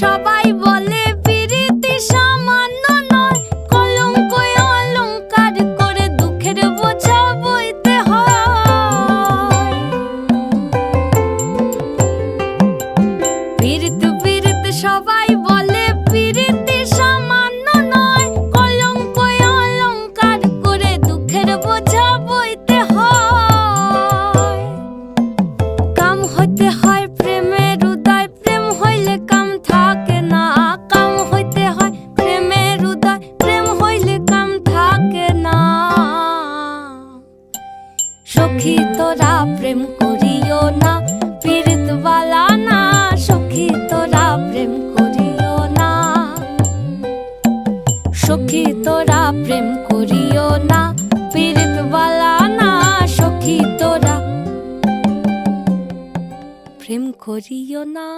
সবাই বলে পিরিতি সামান্য নয়, কলঙ্ক অলংকার করে দুঃখের বোঝা বইতে হয়। পিরিত পিরিত সবাই বলে পিরিতি সামান্য নয়, কলঙ্ক অলংকার করে দুঃখের বোঝা বইতে হয়। কাম হইতে হয় প্রেমের উদয়, প্রেম হইলে কাম থাকে না। কাম হইতে হয় প্রেমের উদয়, প্রেম হইলে কাম থাকে না। সখী তোরা প্রেম করিও না, পীড়িত বালা না। সখী তোরা প্রেম করিও না, সখী তোরা প্রেম করিও না, পীড়িত বালা না। সখী তোরা প্রেম করিও না।